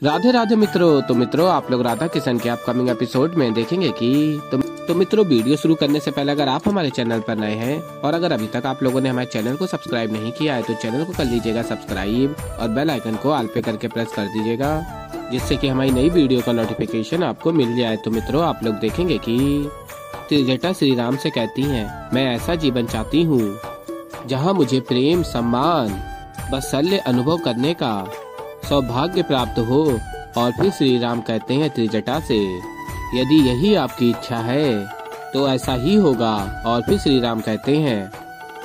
राधे राधे मित्रों। तो मित्रों, आप लोग राधा किशन के अपकमिंग एपिसोड में देखेंगे कि तो मित्रों, वीडियो शुरू करने से पहले अगर आप हमारे चैनल पर नए हैं और अगर अभी तक आप लोगों ने हमारे चैनल को सब्सक्राइब नहीं किया है तो चैनल को कर लीजिएगा सब्सक्राइब और बेल आइकन को ऑल पे करके प्रेस कर दीजिएगा, जिससे कि हमारी नई वीडियो का नोटिफिकेशन आपको मिल जाए। तो मित्रों, आप लोग देखेंगे कि त्रिजटा श्री राम से कहती हैं, मैं ऐसा जीवन चाहती हूँ जहाँ मुझे प्रेम, सम्मान, वात्सल्य अनुभव करने का सौभाग्य प्राप्त हो। और फिर श्री राम कहते हैं त्रिजटा से, यदि यही आपकी इच्छा है तो ऐसा ही होगा। और फिर श्री राम कहते हैं,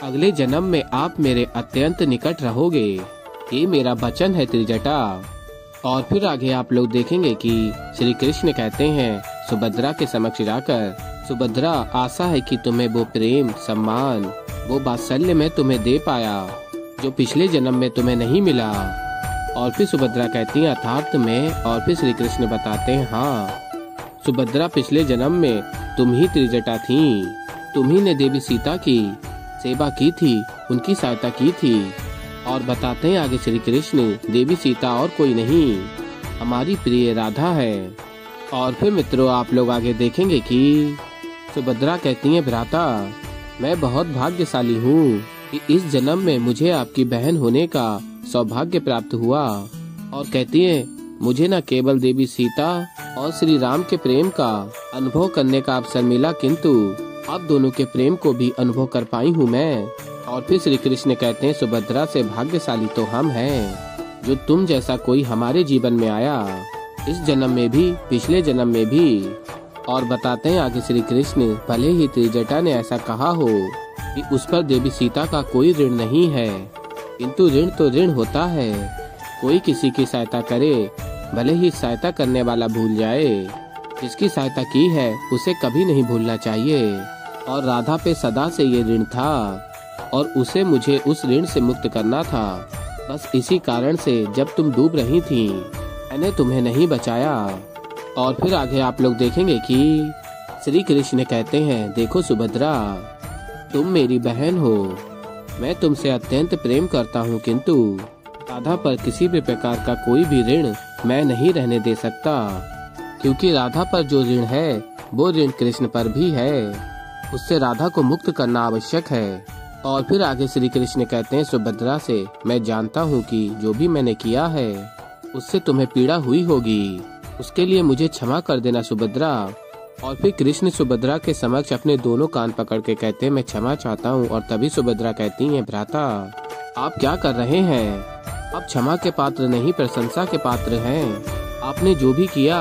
अगले जन्म में आप मेरे अत्यंत निकट रहोगे, ये मेरा वचन है त्रिजटा। और फिर आगे आप लोग देखेंगे कि श्री कृष्ण कहते हैं सुभद्रा के समक्ष जाकर, सुभद्रा, आशा है कि तुम्हें वो प्रेम, सम्मान, वो वात्सल्य मैं तुम्हें दे पाया जो पिछले जन्म में तुम्हें नहीं मिला। और फिर सुभद्रा कहती है अर्थात में। और फिर श्री कृष्ण बताते हैं, हाँ सुभद्रा, पिछले जन्म में तुम ही त्रिजटा थी, तुम ही ने देवी सीता की सेवा की थी, उनकी सहायता की थी। और बताते हैं आगे श्री कृष्ण, देवी सीता और कोई नहीं, हमारी प्रिय राधा है। और फिर मित्रों, आप लोग आगे देखेंगे कि सुभद्रा कहती है, भ्राता, मैं बहुत भाग्यशाली हूँ कि इस जन्म में मुझे आपकी बहन होने का सौभाग्य प्राप्त हुआ। और कहती है, मुझे न केवल देवी सीता और श्री राम के प्रेम का अनुभव करने का अवसर मिला, किंतु आप दोनों के प्रेम को भी अनुभव कर पाई हूँ मैं। और फिर श्री कृष्ण कहते हैं सुभद्रा से, भाग्यशाली तो हम हैं जो तुम जैसा कोई हमारे जीवन में आया, इस जन्म में भी, पिछले जन्म में भी। और बताते हैं आगे श्री कृष्ण, भले ही त्रिजटा ने ऐसा कहा हो कि उस पर देवी सीता का कोई ऋण नहीं है, किंतु ऋण तो ऋण होता है। कोई किसी की सहायता करे, भले ही सहायता करने वाला भूल जाए, जिसकी सहायता की है उसे कभी नहीं भूलना चाहिए। और राधा पे सदा से ये ऋण था और उसे मुझे उस ऋण से मुक्त करना था। बस इसी कारण से जब तुम डूब रही थी, मैंने तुम्हें नहीं बचाया। और फिर आगे आप लोग देखेंगे कि श्री कृष्ण कहते हैं, देखो सुभद्रा, तुम मेरी बहन हो, मैं तुमसे अत्यंत प्रेम करता हूँ, किंतु राधा पर किसी भी प्रकार का कोई भी ऋण मैं नहीं रहने दे सकता, क्योंकि राधा पर जो ऋण है वो ऋण कृष्ण पर भी है, उससे राधा को मुक्त करना आवश्यक है। और फिर आगे श्री कृष्ण कहते हैं सुभद्रा से, मैं जानता हूँ कि जो भी मैंने किया है उससे तुम्हें पीड़ा हुई होगी, उसके लिए मुझे क्षमा कर देना सुभद्रा। और फिर कृष्ण सुभद्रा के समक्ष अपने दोनों कान पकड़ के कहते हैं, मैं क्षमा चाहता हूँ। और तभी सुभद्रा कहती हैं, भ्राता, आप क्या कर रहे हैं? आप क्षमा के पात्र नहीं, प्रशंसा के पात्र हैं। आपने जो भी किया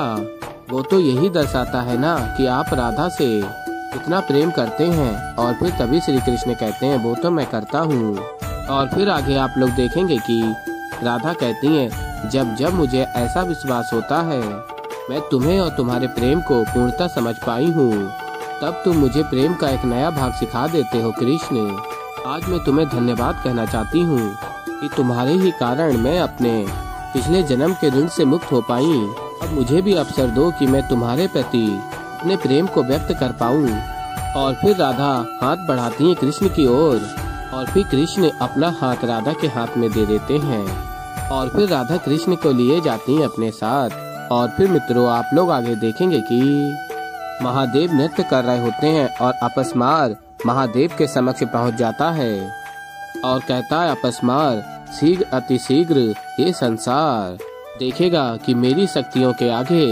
वो तो यही दर्शाता है ना कि आप राधा से इतना प्रेम करते हैं। और फिर तभी श्री कृष्ण कहते हैं, वो तो मैं करता हूँ। और फिर आगे आप लोग देखेंगे कि राधा कहती हैं, जब जब मुझे ऐसा विश्वास होता है मैं तुम्हें और तुम्हारे प्रेम को पूर्णतः समझ पाई हूँ, तब तुम मुझे प्रेम का एक नया भाग सिखा देते हो कृष्ण। आज मैं तुम्हें धन्यवाद कहना चाहती हूँ कि तुम्हारे ही कारण मैं अपने पिछले जन्म के ऋण से मुक्त हो पाई। अब मुझे भी अवसर दो कि मैं तुम्हारे प्रति अपने प्रेम को व्यक्त कर पाऊँ। और फिर राधा हाथ बढ़ाती है कृष्ण की ओर और फिर कृष्ण अपना हाथ राधा के हाथ में दे देते हैं और फिर राधा कृष्ण को लिए जाती हैं अपने साथ। और फिर मित्रों, आप लोग आगे देखेंगे कि महादेव नृत्य कर रहे होते हैं और अपस्मार महादेव के समक्ष पहुंच जाता है और कहता है, अपस्मार, शीघ्र अतिशीघ्र ये संसार देखेगा कि मेरी शक्तियों के आगे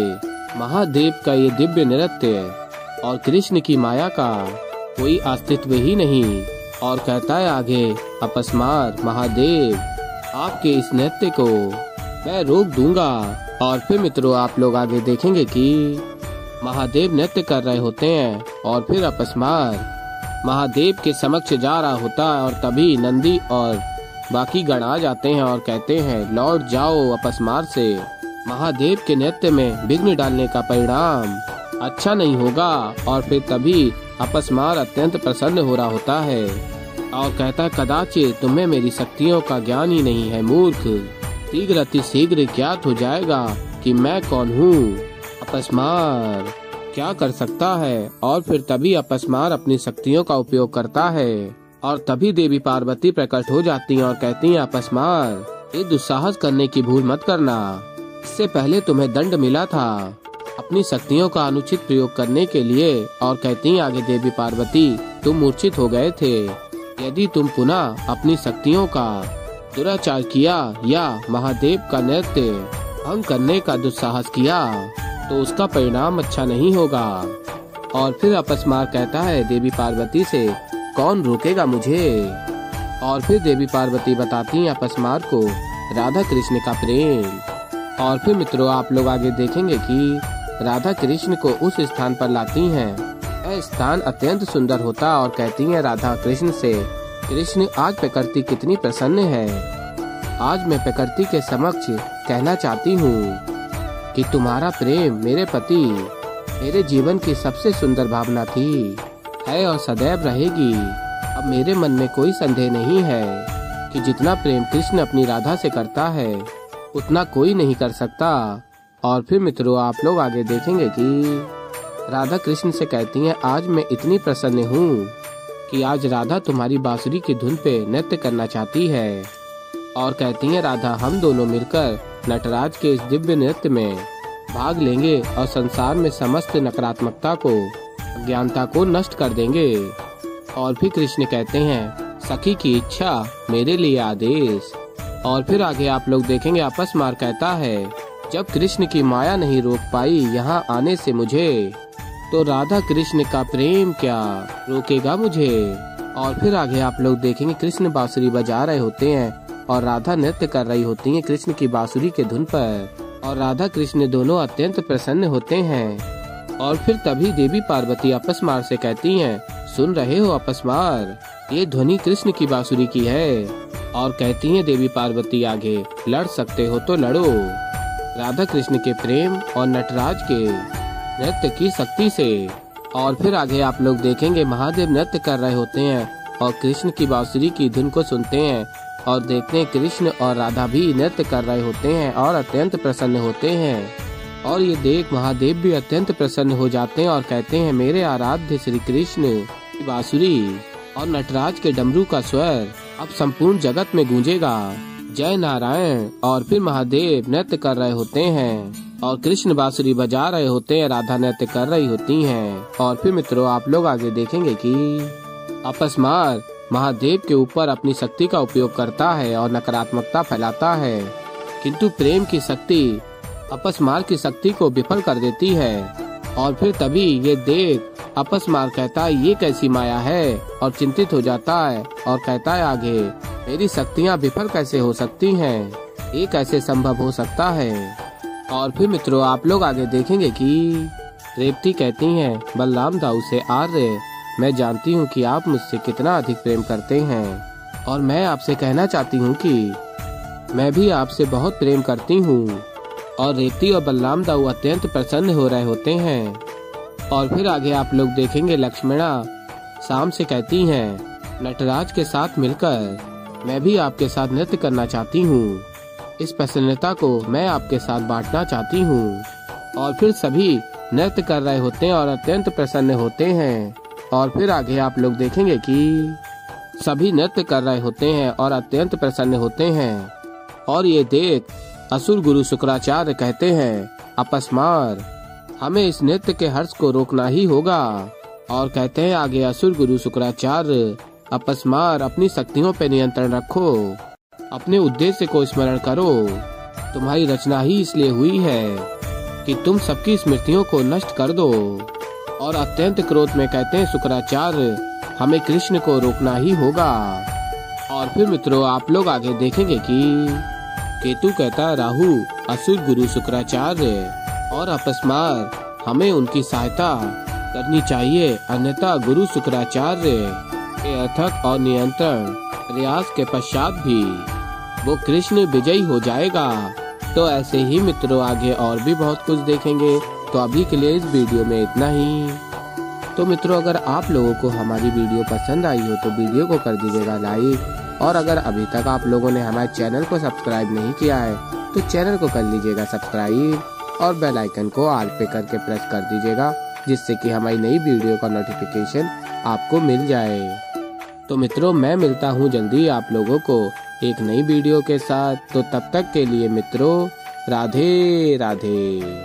महादेव का ये दिव्य नृत्य और कृष्ण की माया का कोई अस्तित्व ही नहीं। और कहता है आगे, अपस्मार, महादेव, आपके इस नृत्य को मैं रोक दूंगा। और फिर मित्रों, आप लोग आगे देखेंगे कि महादेव नृत्य कर रहे होते हैं और फिर अपस्मार महादेव के समक्ष जा रहा होता है और तभी नंदी और बाकी गण आ जाते हैं और कहते हैं, लौट जाओ अपस्मार से, महादेव के नृत्य में विघ्न डालने का परिणाम अच्छा नहीं होगा। और फिर तभी अपस्मार अत्यंत प्रसन्न हो रहा होता है और कहता है, कदाचित तुम्हें मेरी शक्तियों का ज्ञान ही नहीं है मूर्ख, शीघ्र अतिशीघ्र ज्ञात हो जाएगा कि मैं कौन हूँ। अपस्मार क्या कर सकता है? और फिर तभी अपस्मार अपनी शक्तियों का उपयोग करता है और तभी देवी पार्वती प्रकट हो जाती हैं और कहती हैं, अपस्मार, ये दुस्साहस करने की भूल मत करना, इससे पहले तुम्हें दंड मिला था अपनी शक्तियों का अनुचित प्रयोग करने के लिए। और कहती आगे देवी पार्वती, तुम मूर्छित हो गए थे। यदि तुम पुनः अपनी शक्तियों का दुराचार किया या महादेव का नृत्य भंग करने का दुस्साहस किया तो उसका परिणाम अच्छा नहीं होगा। और फिर अपस्मार कहता है देवी पार्वती से, कौन रोकेगा मुझे। और फिर देवी पार्वती बताती हैं अपस्मार को राधा कृष्ण का प्रेम। और फिर मित्रों आप लोग आगे देखेंगे कि राधा कृष्ण को उस स्थान पर लाती हैं। यह स्थान अत्यंत सुंदर होता और कहती हैं राधा कृष्ण से, कृष्ण आज प्रकृति कितनी प्रसन्न है। आज मैं प्रकृति के समक्ष कहना चाहती हूँ कि तुम्हारा प्रेम मेरे पति मेरे जीवन की सबसे सुंदर भावना थी, है और सदैव रहेगी। अब मेरे मन में कोई संदेह नहीं है कि जितना प्रेम कृष्ण अपनी राधा से करता है उतना कोई नहीं कर सकता। और फिर मित्रों आप लोग आगे देखेंगे कि राधा कृष्ण से कहती हैं, आज मैं इतनी प्रसन्न हूँ कि आज राधा तुम्हारी बांसुरी की धुन पे नृत्य करना चाहती है। और कहती हैं राधा, हम दोनों मिलकर नटराज के इस दिव्य नृत्य में भाग लेंगे और संसार में समस्त नकारात्मकता को अज्ञानता को नष्ट कर देंगे। और फिर कृष्ण कहते हैं, सखी की इच्छा मेरे लिए आदेश। और फिर आगे आप लोग देखेंगे अपस्मार कहता है, जब कृष्ण की माया नहीं रोक पाई यहाँ आने से मुझे, तो राधा कृष्ण का प्रेम क्या रोकेगा मुझे। और फिर आगे आप लोग देखेंगे कृष्ण बांसुरी बजा रहे होते हैं और राधा नृत्य कर रही होती हैं कृष्ण की बांसुरी के धुन पर। और राधा कृष्ण दोनों अत्यंत प्रसन्न होते हैं। और फिर तभी देवी पार्वती अपस्मार से कहती हैं, सुन रहे हो अपस्मार, ये ध्वनि कृष्ण की बांसुरी की है। और कहती हैं देवी पार्वती आगे, लड़ सकते हो तो लड़ो राधा कृष्ण के प्रेम और नटराज के नृत्य की शक्ति से। और फिर आगे आप लोग देखेंगे महादेव नृत्य कर रहे होते हैं और कृष्ण की बांसुरी की धुन को सुनते हैं और देखते हैं कृष्ण और राधा भी नृत्य कर रहे होते हैं और अत्यंत प्रसन्न होते हैं। और ये देख महादेव भी अत्यंत प्रसन्न हो जाते हैं और कहते हैं, मेरे आराध्य श्री कृष्ण की बांसुरी और नटराज के डमरू का स्वर अब संपूर्ण जगत में गूंजेगा, जय नारायण। और फिर महादेव नृत्य कर रहे होते हैं और कृष्ण बांसुरी बजा रहे होते हैं, राधा नृत्य कर रही होती हैं। और फिर मित्रों आप लोग आगे देखेंगे कि अपस्मार महादेव के ऊपर अपनी शक्ति का उपयोग करता है और नकारात्मकता फैलाता है, किंतु प्रेम की शक्ति अपस्मार की शक्ति को विफल कर देती है। और फिर तभी ये देख अपस्मार कहता है, ये कैसी माया है, और चिंतित हो जाता है और कहता है आगे, मेरी शक्तियाँ विफल कैसे हो सकती हैं, ये कैसे संभव हो सकता है। और फिर मित्रों आप लोग आगे देखेंगे कि रेवती कहती हैं, बलराम दाऊ से आर्य, मैं जानती हूँ कि आप मुझसे कितना अधिक प्रेम करते हैं और मैं आपसे कहना चाहती हूँ कि मैं भी आपसे बहुत प्रेम करती हूँ। और रेवती और बलराम दाऊ अत्यंत प्रसन्न हो रहे होते हैं। और फिर आगे आप लोग देखेंगे लक्ष्मणा शाम से कहती हैं, नटराज के साथ मिलकर मैं भी आपके साथ नृत्य करना चाहती हूँ, इस प्रसन्नता को मैं आपके साथ बांटना चाहती हूँ। और फिर सभी नृत्य कर रहे होते हैं और अत्यंत प्रसन्न होते हैं। और फिर आगे आप लोग देखेंगे कि सभी नृत्य कर रहे होते हैं और अत्यंत प्रसन्न होते हैं। और ये देख असुर गुरु शुक्राचार्य कहते हैं, अपस्मार, हमें इस नृत्य के हर्ष को रोकना ही होगा। और कहते हैं आगे असुर गुरु शुक्राचार्य, अपस्मार, अपनी शक्तियों पर नियंत्रण रखो, अपने उद्देश्य को स्मरण करो, तुम्हारी रचना ही इसलिए हुई है कि तुम सबकी स्मृतियों को नष्ट कर दो। और अत्यंत क्रोध में कहते हैं शुक्राचार्य, हमें कृष्ण को रोकना ही होगा। और फिर मित्रों आप लोग आगे देखेंगे कि केतु कहता है, राहु, असुर गुरु शुक्राचार्य और अपस्मार, हमें उनकी सहायता करनी चाहिए, अन्यथा गुरु शुक्राचार्य के अथक और नियंत्रण प्रयास के पश्चात भी वो कृष्ण विजयी हो जाएगा। तो ऐसे ही मित्रों आगे और भी बहुत कुछ देखेंगे। तो अभी के लिए इस वीडियो में इतना ही। तो मित्रों अगर आप लोगों को हमारी वीडियो पसंद आई हो तो वीडियो को कर दीजिएगा लाइक। और अगर अभी तक आप लोगों ने हमारे चैनल को सब्सक्राइब नहीं किया है तो चैनल को कर लीजिएगा सब्सक्राइब और बेल आइकन को ऑल पे करके प्रेस कर दीजिएगा, जिससे कि हमारी नई वीडियो का नोटिफिकेशन आपको मिल जाए। तो मित्रों मैं मिलता हूँ जल्दी आप लोगों को एक नई वीडियो के साथ। तो तब तक के लिए मित्रों राधे राधे।